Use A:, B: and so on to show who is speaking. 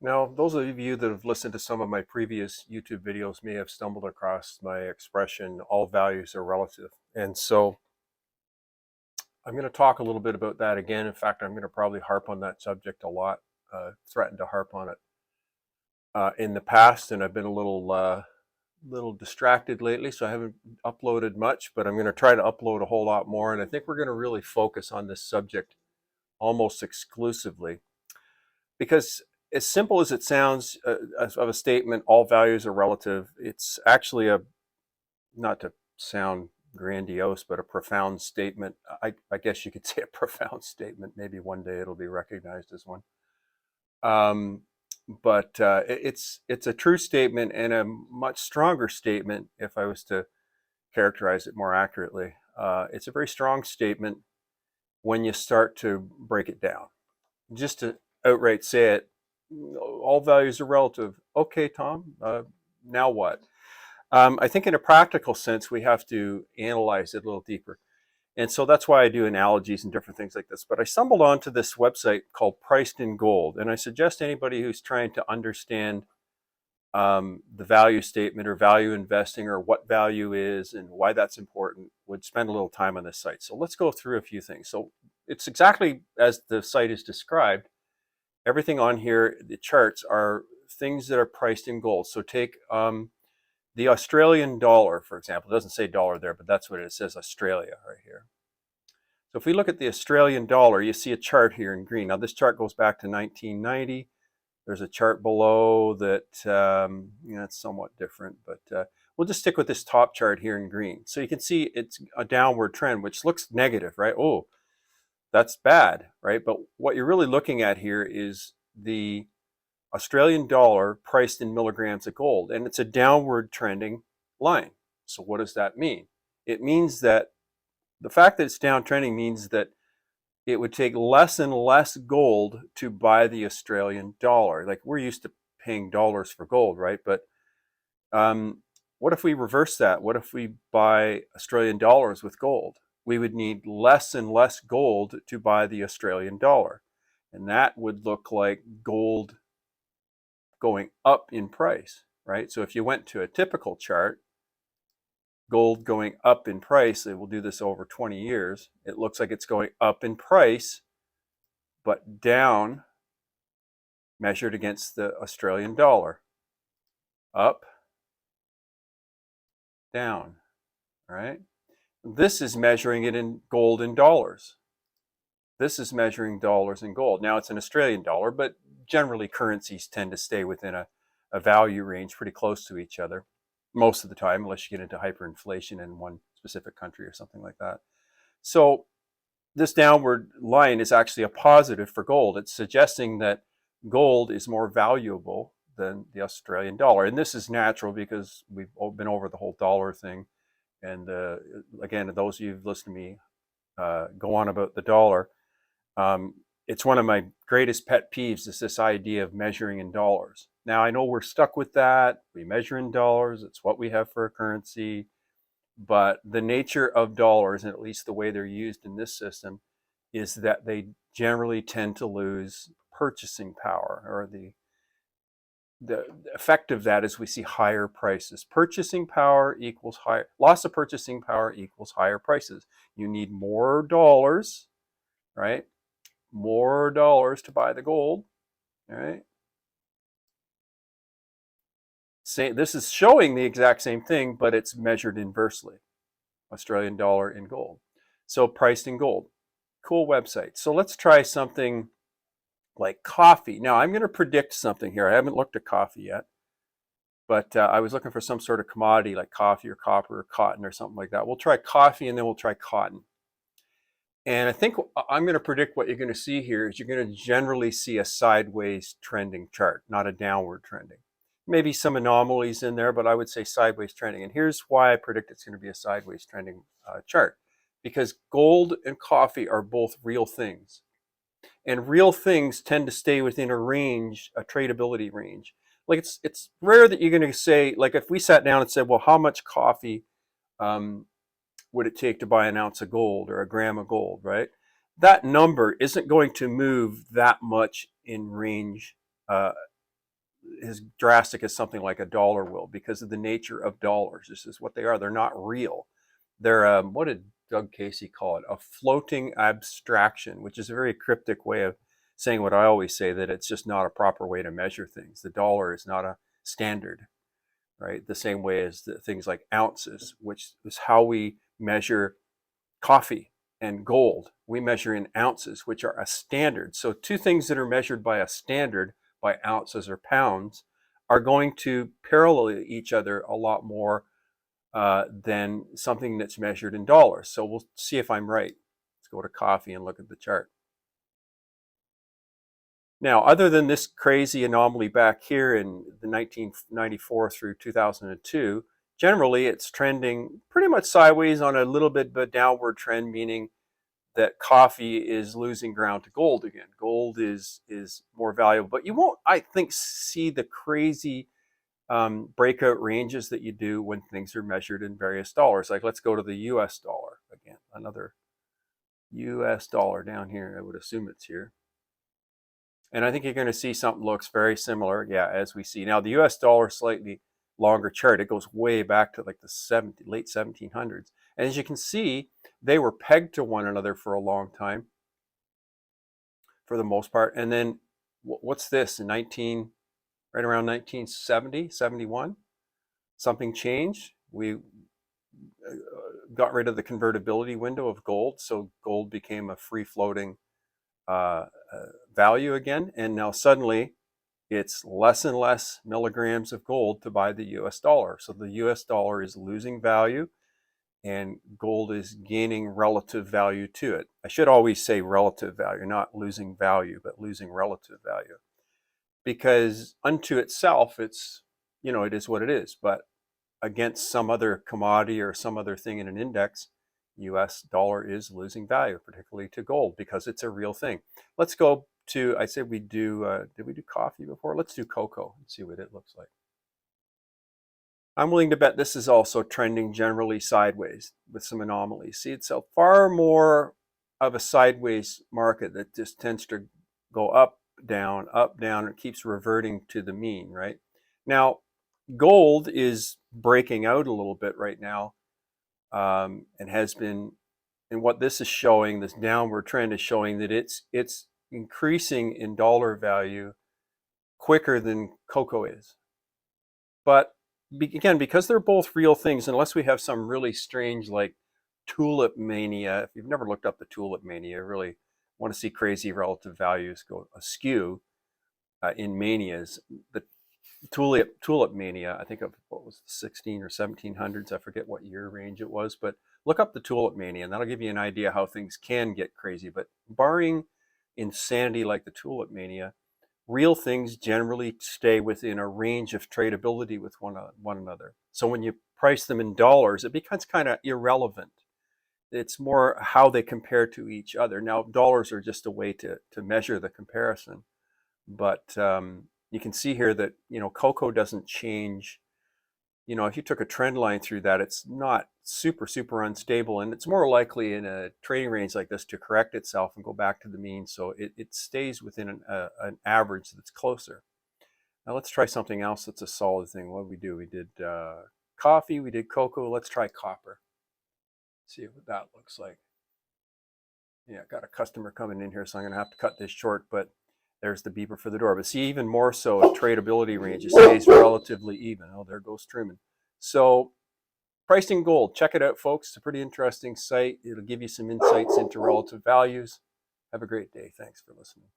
A: Now, those of you that have listened to some of my previous YouTube videos may have stumbled across my expression, all values are relative. And so I'm going to talk a little bit about that again. In fact, I'm going to probably harp on that subject a lot, threaten to harp on it in the past. And I've been a little distracted lately, so I haven't uploaded much, but I'm going to try to upload a whole lot more. And I think we're going to really focus on this subject almost exclusively because as simple as it sounds of a statement, all values are relative, it's actually not to sound grandiose, but a profound statement. I guess you could say a profound statement. Maybe one day it'll be recognized as one. Um, but it's a true statement and a much stronger statement if I was to characterize it more accurately. It's a very strong statement when you start to break it down. Just to outright say it, all values are relative. Okay, Tom, now what? I think in a practical sense, we have to analyze it a little deeper. And so that's why I do analogies and different things like this. But I stumbled onto this website called Priced in Gold. And I suggest anybody who's trying to understand the value statement or value investing or what value is and why that's important would spend a little time on this site. So let's go through a few things. So it's exactly as the site is described. Everything on here, the charts are things that are priced in gold. So take the Australian dollar, for example. It doesn't say dollar there, but that's what it says, Australia right here. So if we look at the Australian dollar, you see a chart here in green. Now this chart goes back to 1990. There's a chart below that, it's somewhat different, but we'll just stick with this top chart here in green. So you can see it's a downward trend, which looks negative, right? Oh, that's bad, right? But what you're really looking at here is the Australian dollar priced in milligrams of gold, and it's a downward trending line. So what does that mean? It means that the fact that it's downtrending means that it would take less and less gold to buy the Australian dollar. Like we're used to paying dollars for gold, right? But what if we reverse that? What if we buy Australian dollars with gold? We would need less and less gold to buy the Australian dollar. And that would look like gold going up in price, right? So if you went to a typical chart, gold going up in price, it will do this over 20 years. It looks like it's going up in price, but down measured against the Australian dollar. Up, down, right? This is measuring it in gold and dollars. This is measuring dollars and gold. Now it's an Australian dollar, but generally currencies tend to stay within a value range pretty close to each other most of the time, unless you get into hyperinflation in one specific country or something like that. So this downward line is actually a positive for gold. It's suggesting that gold is more valuable than the Australian dollar. And this is natural because we've been over the whole dollar thing. And again, those of you who've listened to me go on about the dollar, it's one of my greatest pet peeves is this idea of measuring in dollars. Now, I know we're stuck with that. We measure in dollars. It's what we have for a currency. But the nature of dollars, and at least the way they're used in this system, is that they generally tend to lose purchasing power, or the effect of that is we see higher prices. Purchasing power equals higher, loss of purchasing power equals higher prices. You need more dollars, right? More dollars to buy the gold, right? This is showing the exact same thing, but it's measured inversely. Australian dollar in gold. So priced in gold. Cool website. So let's try something like coffee. Now I'm going to predict something here. I haven't looked at coffee yet, but I was looking for some sort of commodity like coffee or copper or cotton or something like that. We'll try coffee and then we'll try cotton. And I think I'm going to predict what you're going to see here is you're going to generally see a sideways trending chart, not a downward trending. Maybe some anomalies in there, but I would say sideways trending. And here's why I predict it's going to be a sideways trending chart. Because gold and coffee are both real things. And real things tend to stay within a range, a tradability range. Like it's rare that you're going to say, like if we sat down and said, well, how much coffee would it take to buy an ounce of gold or a gram of gold, right? That number isn't going to move that much in range as drastic as something like a dollar will, because of the nature of dollars. This is what they are. They're not real. They're, what did Doug Casey call it? A floating abstraction, which is a very cryptic way of saying what I always say, that it's just not a proper way to measure things. The dollar is not a standard, right? The same way as things like ounces, which is how we measure coffee and gold. We measure in ounces, which are a standard. So two things that are measured by a standard, by ounces or pounds, are going to parallel each other a lot more than something that's measured in dollars. So we'll see if I'm right. Let's go to coffee and look at the chart. Now, other than this crazy anomaly back here in the 1994 through 2002, generally it's trending pretty much sideways on a little bit of a downward trend, meaning that coffee is losing ground to gold again. Gold is more valuable, but you won't, I think, see the crazy breakout ranges that you do when things are measured in various dollars. Like, let's go to the US dollar again, another US dollar down here. I would assume it's here. And I think you're going to see something looks very similar, yeah, as we see. Now, the US dollar, slightly longer chart. It goes way back to like the late 1700s. And as you can see, they were pegged to one another for a long time, for the most part. And then what's this? In right around 1970, 71, something changed. We got rid of the convertibility window of gold, so gold became a free-floating value again, and now suddenly it's less and less milligrams of gold to buy the US dollar. So the US dollar is losing value and gold is gaining relative value to it. I should always say relative value, not losing value, but losing relative value. Because unto itself, it's, it is what it is. But against some other commodity or some other thing in an index, US dollar is losing value, particularly to gold, because it's a real thing. Let's go to, I said we do, did we do coffee before? Let's do cocoa and see what it looks like. I'm willing to bet this is also trending generally sideways with some anomalies. See, it's a far more of a sideways market that just tends to go up, down, and it keeps reverting to the mean, right? Now, gold is breaking out a little bit right now, and has been, and what this is showing, this downward trend is showing that it's increasing in dollar value quicker than cocoa is. But again, because they're both real things, unless we have some really strange like tulip mania, if you've never looked up the tulip mania, I really want to see crazy relative values go askew in manias. The tulip mania, I think of what was 16 or 1700s, I forget what year range it was, but look up the tulip mania and that'll give you an idea how things can get crazy. But barring insanity like the tulip mania, real things generally stay within a range of tradability with one another. So when you price them in dollars, it becomes kind of irrelevant. It's more how they compare to each other. Now, dollars are just a way to measure the comparison, but you can see here that, cocoa doesn't change. If you took a trend line through that, it's not super unstable, and it's more likely in a trading range like this to correct itself and go back to the mean. So it stays within an average that's closer. Now let's try something else that's a solid thing. What did we do? We did coffee, we did cocoa. Let's try copper. See what that looks like. Yeah, got a customer coming in here, so I'm going to have to cut this short, but there's the beeper for the door. But see, even more so, tradability range, it stays relatively even. Oh, there goes trimming. So pricing gold, check it out, folks. It's a pretty interesting site. It'll give you some insights into relative values. Have a great day. Thanks for listening.